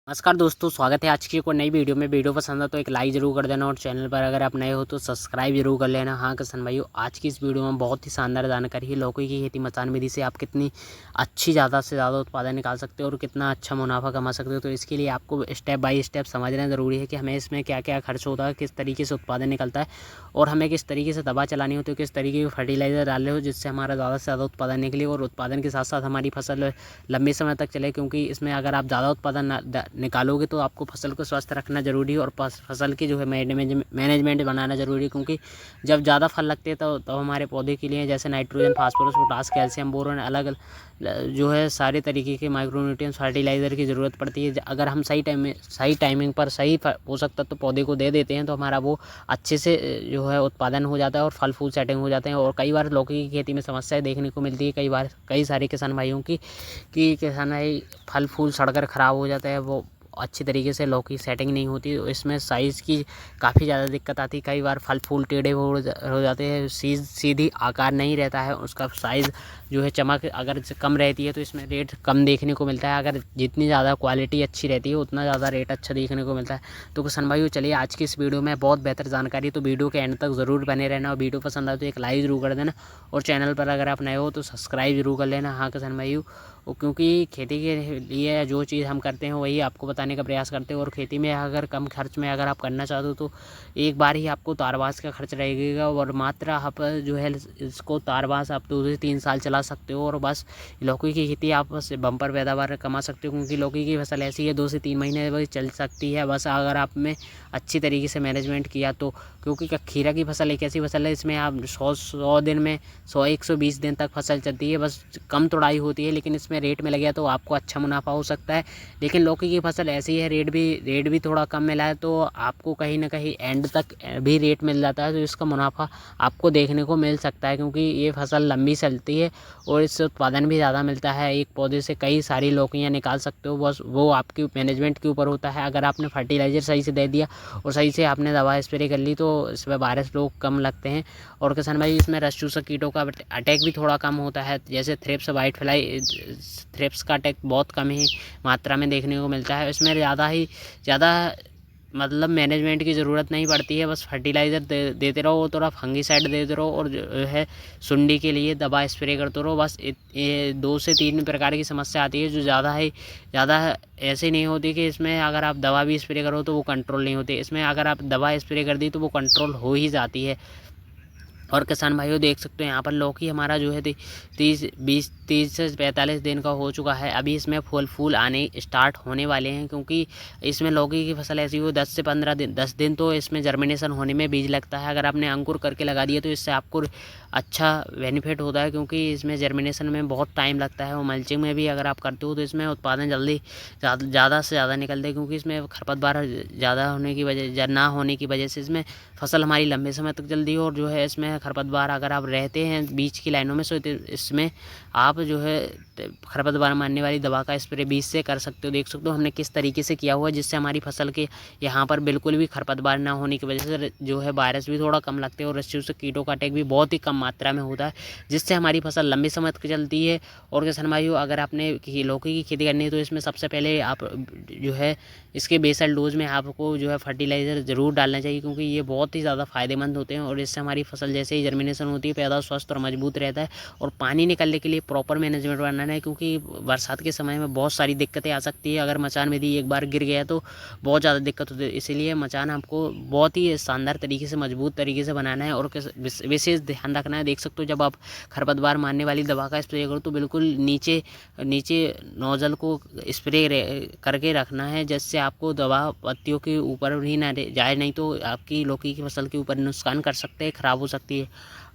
नमस्कार दोस्तों, स्वागत है आज की एक और नई वीडियो में। वीडियो पसंद है तो एक लाइक ज़रूर कर देना और चैनल पर अगर आप नए हो तो सब्सक्राइब जरूर कर लेना। हाँ किसान भाइयों, आज की इस वीडियो में बहुत ही शानदार जानकारी है। लौकी की खेती मचान विधि से आप कितनी अच्छी ज़्यादा से ज़्यादा उत्पादन निकाल सकते हो और कितना अच्छा मुनाफा कमा सकते हो। तो इसके लिए आपको स्टेप बाय स्टेप समझना ज़रूरी है कि हमें इसमें क्या क्या खर्च होता है, किस तरीके से उत्पादन निकलता है और हमें किस तरीके से दवा चलानी होती है, किस तरीके की फर्टिलाइज़र डाल रहे हो जिससे हमारा ज़्यादा से ज़्यादा उत्पादन निकले और उत्पादन के साथ साथ हमारी फसल लंबे समय तक चले। क्योंकि इसमें अगर आप ज़्यादा उत्पादन निकालोगे तो आपको फसल को स्वस्थ रखना जरूरी है और फसल की जो है मैनेजमेंट बनाना जरूरी है। क्योंकि जब ज़्यादा फल लगते हैं तो हमारे पौधे के लिए जैसे nitrogen, phosphorus, potash, calcium, boron अलग जो है सारे तरीके के माइक्रोन्यूट्रिएंट्स फर्टिलाइज़र की ज़रूरत पड़ती है। अगर हम सही टाइमिंग पर सही पोषक तत्व पौधे को दे देते हैं तो हमारा वो अच्छे से जो है उत्पादन हो जाता है और फल फूल सेटिंग हो जाते हैं। और कई बार लौकी की खेती में समस्याएं देखने को मिलती है कई सारे किसान भाइयों की कि किसान भाई फल फूल सड़कर ख़राब हो जाता है, वो अच्छी तरीके से लौकी सेटिंग नहीं होती। तो इसमें साइज़ की काफ़ी ज़्यादा दिक्कत आती है। कई बार फल फूल टेढ़े हो जाते हैं, सीधी आकार नहीं रहता है उसका। साइज़ जो है चमक अगर कम रहती है तो इसमें रेट कम देखने को मिलता है। अगर जितनी ज़्यादा क्वालिटी अच्छी रहती है उतना ज़्यादा रेट अच्छा देखने को मिलता है। तो किसान भाइयों चलिए आज की इस वीडियो में बहुत बेहतर जानकारी, तो वीडियो के एंड तक ज़रूर बने रहना और वीडियो पसंद आए तो एक लाइक ज़रूर कर देना और चैनल पर अगर आप नए हो तो सब्सक्राइब जरूर कर लेना। हाँ किसान भाइयों, क्योंकि खेती के लिए जो चीज़ हम करते हैं वही आपको बताने का प्रयास करते हैं। और खेती में अगर कम खर्च में अगर आप करना चाहते हो तो एक बार ही आपको तारबास का खर्च रहेगा और मात्र आप जो है इसको तारबास आप 2 से 3 साल चला सकते हो और बस लौकी की खेती आप बस बम्पर पैदावार कमा सकते हो। क्योंकि लौकी की फसल ऐसी है 2 से 3 महीने बस चल सकती है, बस अगर आप में अच्छी तरीके से मैनेजमेंट किया तो। क्योंकि खीरा की फसल एक ऐसी फसल है इसमें आप 100 दिन में 120 दिन तक फसल चलती है, बस कम तुड़ाई होती है लेकिन इसमें रेट में लग गया तो आपको अच्छा मुनाफा हो सकता है। लेकिन लौकी की फसल ऐसी है रेट भी थोड़ा कम मिला है तो आपको कहीं ना कहीं एंड तक भी रेट मिल जाता है तो इसका मुनाफा आपको देखने को मिल सकता है। क्योंकि ये फसल लंबी चलती है और इससे उत्पादन भी ज़्यादा मिलता है। एक पौधे से कई सारी लौकियाँ निकाल सकते हो, बस वो आपकी मैनेजमेंट के ऊपर होता है। अगर आपने फर्टिलाइज़र सही से दे दिया और सही से आपने दवा स्प्रे कर ली तो इसमें वायरस लोग कम लगते हैं। और किसान भाई इसमें रस चूसक कीटों का अटैक भी थोड़ा कम होता है, जैसे थ्रिप्स, वाइट फ्लाई, थ्रिप्स का अटैक बहुत कम ही मात्रा में देखने को मिलता है। इसमें ज़्यादा मतलब मैनेजमेंट की ज़रूरत नहीं पड़ती है, बस फर्टिलाइज़र देते रहो, थोड़ा फंगीसाइड देते रहो और जो है सुंडी के लिए दवा स्प्रे करते रहो। बस ये 2 से 3 प्रकार की समस्या आती है जो ज़्यादा ऐसे नहीं होती कि इसमें अगर आप दवा भी स्प्रे करो तो वो कंट्रोल नहीं होती। इसमें अगर आप दवा स्प्रे कर दी तो वो कंट्रोल हो ही जाती है। और किसान भाइयों देख सकते हो यहाँ पर लौकी हमारा जो है 30 से 45 दिन का हो चुका है। अभी इसमें फूल आने स्टार्ट होने वाले हैं। क्योंकि इसमें लौकी की फसल ऐसी हो 10 से 15 दिन 10 दिन तो इसमें जर्मिनेशन होने में बीज लगता है। अगर आपने अंकुर करके लगा दिया तो इससे आपको अच्छा बेनिफिट होता है। क्योंकि इसमें जर्मिनेशन में बहुत टाइम लगता है और मल्चिंग में भी अगर आप करते हो तो इसमें उत्पादन जल्दी ज़्यादा से ज़्यादा निकलते हैं। क्योंकि इसमें खरपतवार ज़्यादा होने की वजह ना होने की वजह से इसमें फसल हमारी लंबे समय तक जल्दी हो। और जो है इसमें खरपतवार अगर आप रहते हैं बीच की लाइनों में तो इसमें आप जो है खरपतवार मारने वाली दवा का स्प्रे बीज से कर सकते हो। देख सकते हो हमने किस तरीके से किया हुआ है जिससे हमारी फसल के यहाँ पर बिल्कुल भी खरपतवार ना होने की वजह से जो है वायरस भी थोड़ा कम लगते हैं और रस्सियों से कीटों का अटैक भी बहुत ही कम मात्रा में होता है जिससे हमारी फसल लंबे समय तक चलती है। और किसान भाइयों अगर आपने लौकी की खेती करनी है तो इसमें सबसे पहले आप जो है इसके बेसल डोज में आपको जो है फर्टिलाइज़र ज़रूर डालना चाहिए। क्योंकि ये बहुत ही ज़्यादा फ़ायदेमंद होते हैं और इससे हमारी फसल जैसे ही जर्मिनेशन होती है पैदा स्वस्थ और मजबूत रहता है। और पानी निकलने के लिए प्रॉपर मैनेजमेंट बनाना है। क्योंकि बरसात के समय में बहुत सारी दिक्कतें आ सकती है। अगर मचान में भी एक बार गिर गया तो बहुत ज़्यादा दिक्कत होती है। इसीलिए मचान आपको बहुत ही शानदार तरीके से मजबूत तरीके से बनाना है और विशेष ध्यान रखना है। देख सकते हो जब आप खरपतवार मारने वाली दवा का स्प्रे करो तो बिल्कुल नीचे नोजल को स्प्रे करके रखना है जिससे आपको दवा पत्तियों के ऊपर भी ना जाए, नहीं तो आपकी लौकी की फसल के ऊपर नुकसान कर सकते हैं, ख़राब हो सकती है।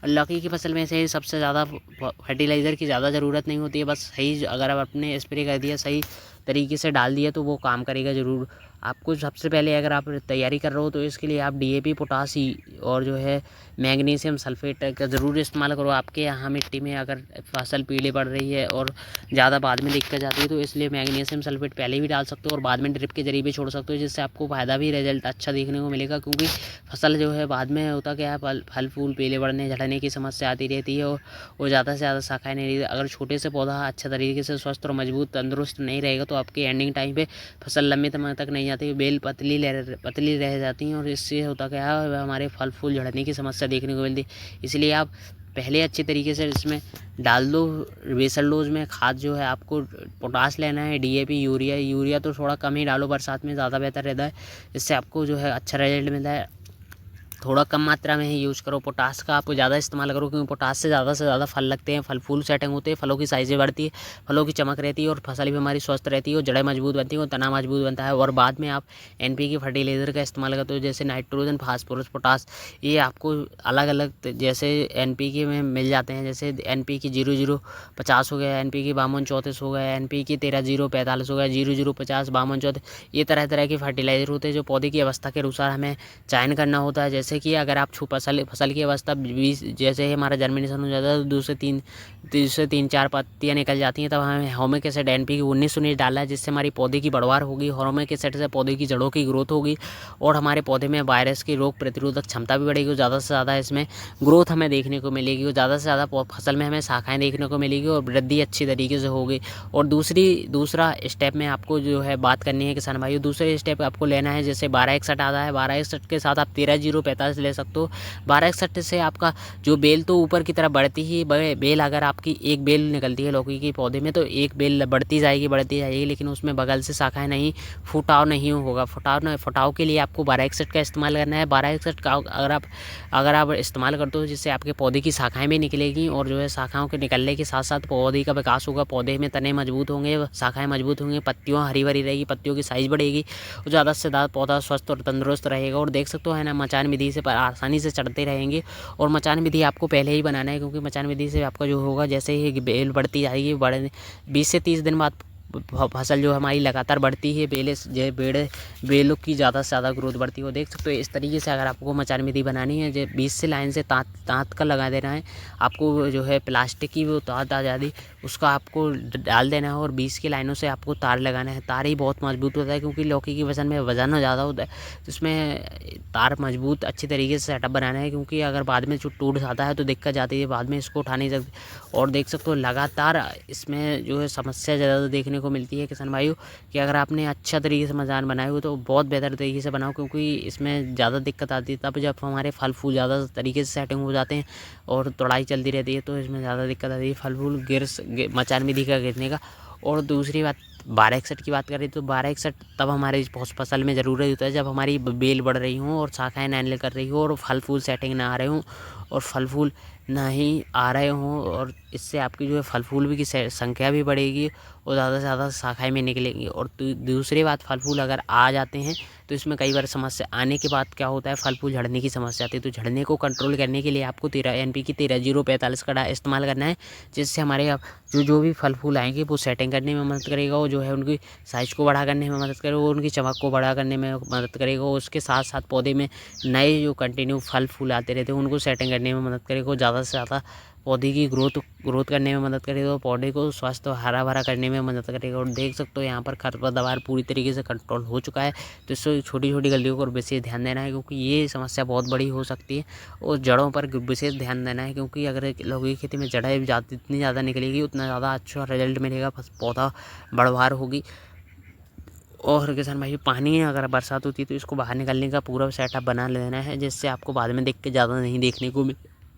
और लौकी की फसल में से सबसे ज़्यादा फर्टिलाइज़र की ज़्यादा ज़रूरत नहीं होती है, बस सही अगर आप अपने स्प्रे कर दिया सही तरीके से डाल दिया तो वो काम करेगा ज़रूर। आपको सबसे पहले अगर आप तैयारी कर रहे हो तो इसके लिए आप DAP, पोटासी और जो है मैग्नीशियम सल्फेट का ज़रूर इस्तेमाल करो। आपके यहाँ मिट्टी में अगर फसल पीली पड़ रही है और ज़्यादा बाद में दिक्कत जाती है तो इसलिए मैग्नीशियम सल्फेट पहले भी डाल सकते हो और बाद में ड्रिप के जरिए भी छोड़ सकते हो जिससे आपको फ़ायदा भी रिजल्ट अच्छा देखने को मिलेगा। क्योंकि फसल जो है बाद में होता क्या है फल फूल पीले पड़ने झड़ने की समस्या आती रहती है और ज़्यादा से ज़्यादा शाखाएँ नहीं रहती। अगर छोटे से पौधा अच्छा तरीके से स्वस्थ और मजबूत तंदुरुस्त नहीं रहेगा तो आपकी एंडिंग टाइम पे फसल लंबे समय तक नहीं आती, बेल पतली रह जाती हैं और इससे होता क्या है, हमारे फल फूल झड़ने की समस्या देखने को मिलती है। इसलिए आप पहले अच्छे तरीके से इसमें डाल दो। बेसल डोज में खाद जो है आपको पोटाश लेना है, DAP, यूरिया तो थोड़ा कम ही डालो, बरसात में ज़्यादा बेहतर रहता है, इससे आपको जो है अच्छा रिजल्ट मिलता है। थोड़ा कम मात्रा में ही यूज़ करो पोटास का, आप ज़्यादा इस्तेमाल करो, क्योंकि पोटास से ज़्यादा फल लगते हैं, फल फूल सेटिंग होते हैं, फलों की साइज़ें बढ़ती है, फलों की चमक रहती है और फसल भी हमारी स्वस्थ रहती है और जड़ें मजबूत बनती हैं और तना मजबूत बनता है। और बाद में आप NPK फर्टिलाइज़र का इस्तेमाल करते हो, जैसे नाइट्रोजन, फास्फोरस, पोटास, ये आपको अलग अलग जैसे NPK में मिल जाते हैं। जैसे NPK 0050 हो गया, NPK 5234 हो गया, NPK 13045 हो गया, 0050 5234, ये तरह तरह के फर्टिलाइज़र होते हैं जो पौधे की अवस्था के अनुसार हमें चयन करना होता है। जैसे कि अगर आप फसल की अवस्था 20, जैसे ही हमारा जर्मिनेशन हो जाता है तो 2 से 3-4 पत्तियाँ निकल जाती हैं, तब हमें ह्यूमिक एसिड NPK 19-19 डालना है, जिससे हमारी पौधे की बढ़वार होगी। ह्यूमिक एसिड से पौधे की जड़ों की ग्रोथ होगी और हमारे पौधे में वायरस की रोग प्रतिरोधक क्षमता भी बढ़ेगी और ज़्यादा से ज़्यादा इसमें ग्रोथ हमें देखने को मिलेगी और ज़्यादा से ज़्यादा फसल में हमें शाखाएँ देखने को मिलेगी और वृद्धि अच्छी तरीके से होगी। और दूसरा स्टेप में आपको जो है बात करनी है किसान भाइयों, दूसरे स्टेप आपको लेना है, जैसे 1261 आता है, 1261 के साथ आप 13-0-45 ले सकते हो। 1261 से आपका जो बेल तो ऊपर की तरफ बढ़ती ही बेल, अगर आपकी एक बेल निकलती है लौकी के पौधे में तो एक बेल बढ़ती जाएगी, लेकिन उसमें बगल से शाखाएं नहीं, फुटाव नहीं होगा। फुटाव के लिए आपको 1261 का इस्तेमाल करना है। 1261 का अगर आप इस्तेमाल करते हो, जिससे आपके पौधे की शाखाएं भी निकलेगी और जो है शाखाओं के निकलने के साथ साथ पौधे का विकास होगा, पौधे में तने मजबूत होंगे, शाखाएं मजबूत होंगी, पत्तियों हरी भरी रहेगी, पत्तियों की साइज़ बढ़ेगी और ज़्यादा से ज़्यादा पौधा स्वस्थ और तंदुरुस्त रहेगा। और देख सकते हो है ना, मचान विधि से आसानी से चढ़ते रहेंगे। और मचान विधि आपको पहले ही बनाना है, क्योंकि मचान विधि से आपका जो होगा, जैसे ही बेल बढ़ती जाएगी, 20 से 30 दिन बाद फसल जो हमारी लगातार बढ़ती है, बेलों की ज़्यादा से ज़्यादा ग्रोथ बढ़ती है। वो देख सकते हो इस तरीके से अगर आपको मचान विधि बनानी है, जो 20 से लाइन से ताँत का लगा देना है आपको, जो है प्लास्टिक की वो ताँत आ जाती, उसका आपको डाल देना है और 20 की लाइनों से आपको तार लगाना है। तार ही बहुत मजबूत होता है, क्योंकि लौकी की फसल में वजन ज़्यादा होता है, तो इसमें तार मजबूत अच्छी तरीके से सेटअप बनाना है, क्योंकि अगर बाद में जो टूट जाता है तो दिक्कत जाती है, बाद में इसको उठा नहीं सकते। और देख सकते हो लगातार इसमें जो है समस्या ज़्यादा देखने को मिलती है किसान भाइयों, कि अगर आपने अच्छा तरीके से मचान बनाए हो तो बहुत बेहतर तरीके से बनाओ, क्योंकि इसमें ज़्यादा दिक्कत आती है तब जब हमारे फल फूल ज़्यादा तरीके से सेटिंग हो जाते हैं और तोड़ाई चलती रहती है, तो इसमें ज़्यादा दिक्कत आती है फल फूल मचान विधि का गिरने का। और दूसरी बात 1261 की बात करें तो 1261 तब हमारे फसल में ज़रूरत होता है जब हमारी बेल बढ़ रही हों और शाखाएँ नैनल कर रही हो और फल फूल सेटिंग ना आ रहे हों और फल फूल नहीं आ रहे हों, और इससे आपकी जो है फल फूल की संख्या भी बढ़ेगी और ज़्यादा से ज़्यादा शाखाएँ में निकलेंगी। और दूसरी बात, फल फूल अगर आ जाते हैं तो इसमें कई बार समस्या आने के बाद क्या होता है, फल फूल झड़ने की समस्या आती है। तो झड़ने को कंट्रोल करने के लिए आपको NPK 13-0-45 का इस्तेमाल करना है, जिससे हमारे जो भी फल फूल आएंगे वो सेटिंग करने में मदद करेगा और जो है उनकी साइज़ को बड़ा करने में मदद करेगा, उनकी चमक को बड़ा करने में मदद करेगा। उसके साथ साथ पौधे में नए जो कंटिन्यू फल फूल आते रहते हैं उनको सेटिंग करने में मदद करेगा, ज़्यादा से ज़्यादा पौधे की ग्रोथ करने में मदद करेगा और पौधे को स्वस्थ और हरा भरा करने में मदद करेगा। और देख सकते हो यहाँ पर खरपतवार पूरी तरीके से कंट्रोल हो चुका है, तो इससे छोटी छोटी गलतियों पर विशेष ध्यान देना है, क्योंकि ये समस्या बहुत बड़ी हो सकती है। और जड़ों पर विशेष ध्यान देना है, क्योंकि अगर लौकी की खेती में जड़ें जितनी ज़्यादा निकलेगी उतना ज़्यादा अच्छा रिजल्ट मिलेगा, पौधा बढ़वार होगी। और किसान भाई, पानी अगर बरसात होती है तो इसको बाहर निकलने का पूरा सेटअप बना लेना है, जिससे आपको बाद में देख के ज़्यादा नहीं देखने को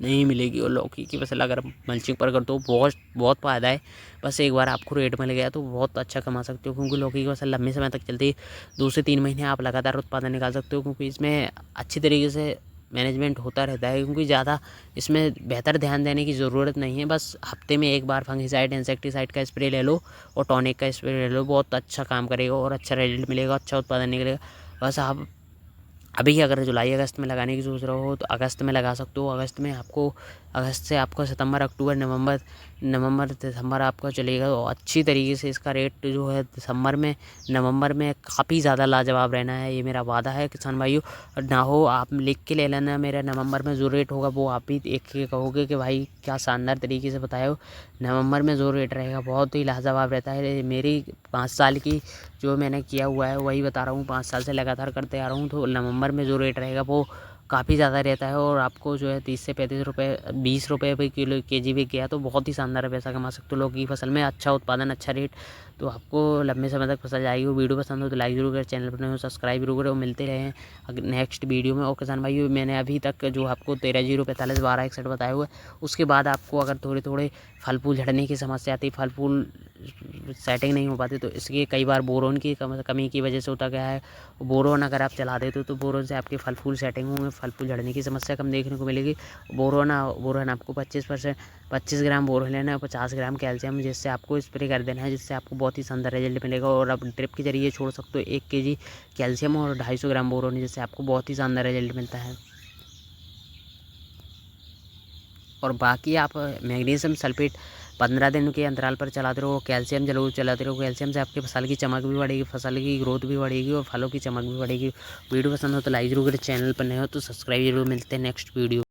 नहीं मिलेगी। और लौकी की फसल अगर मल्चिंग पर कर तो बहुत फ़ायदा है। बस एक बार आपको रेट मिल गया तो बहुत अच्छा कमा सकते हो, क्योंकि लौकी की फसल लंबे समय तक चलती है, 2 से 3 महीने आप लगातार उत्पादन निकाल सकते हो, क्योंकि इसमें अच्छी तरीके से मैनेजमेंट होता रहता है। क्योंकि ज़्यादा इसमें बेहतर ध्यान देने की ज़रूरत नहीं है, बस हफ्ते में एक बार फंगिसाइड इंसेक्टिसाइड का स्प्रे ले लो और टॉनिक का स्प्रे ले लो, बहुत अच्छा काम करेगा और अच्छा रिजल्ट मिलेगा, अच्छा उत्पादन निकलेगा। बस आप अभी अगर जुलाई अगस्त में लगाने की सोच रहे हो तो अगस्त में लगा सकते हो। अगस्त से आपको सितंबर अक्टूबर नवंबर दिसंबर आपका चलेगा, तो अच्छी तरीके से इसका रेट जो है नवंबर में काफ़ी ज़्यादा लाजवाब रहना है, ये मेरा वादा है किसान भाइयों। ना हो आप लिख के ले लेना, मेरा नवंबर में जो रेट होगा वो आप ही एक के कहोगे कि भाई क्या शानदार तरीके से बताए हो। नवंबर में जो रेट रहेगा बहुत ही लाजवाब रहता है। मेरी 5 साल की जो मैंने किया हुआ है वही बता रहा हूँ, 5 साल से लगातार करते आ रहा हूँ। तो नवंबर में जो रेट रहेगा वो काफ़ी ज़्यादा रहता है और आपको जो है 30 से 35 रुपये 20 रुपये भी किलो केजी भी गया तो बहुत ही शानदार पैसा कमा सकते हो। लौकी की फसल में अच्छा उत्पादन, अच्छा रेट तो आपको लंबे समय तक फसल जाएगी। वो वीडियो पसंद हो तो लाइक जरूर करें, चैनल पर नए हो सब्सक्राइब जरूर करें। और मिलते रहे हैं नेक्स्ट वीडियो में। और किसान भाई मैंने अभी तक जो आपको 13-045-1261 बताया हुआ है, उसके बाद आपको अगर थोड़े थोड़े फल फूल झड़ने की समस्या आती, फल फूल सेटिंग नहीं हो पाती, तो इसके कई बार बोरोन की कमी की वजह से होता गया है। बोरोन अगर आप चला देते हो तो बोरोन से आपके फल फूल सेटिंग होंगे, फल फूल झड़ने की समस्या कम देखने को मिलेगी। बोरोन आपको 25 ग्राम बोरोन लेना है और 50 ग्राम कैल्शियम, जिससे आपको स्प्रे कर देना है, जिससे आपको बहुत ही शानदार रिजल्ट मिलेगा। और आप ड्रिप के जरिए छोड़ सकते हो 1 kg कैल्शियम और 250 ग्राम बोरोन, जिससे आपको बहुत ही शानदार रिजल्ट मिलता है। और बाकी आप मैग्नीशियम सल्फेट 15 दिन के अंतराल पर चलाते रहो, कैल्शियम जरूर चलाते रहो। कैल्शियम से आपके फसल की चमक भी बढ़ेगी, फसल की ग्रोथ भी बढ़ेगी और फलों की चमक भी बढ़ेगी। वीडियो पसंद हो तो लाइक जरूर करें, चैनल पर नए हो तो सब्सक्राइब जरूर। मिलते हैं नेक्स्ट वीडियो।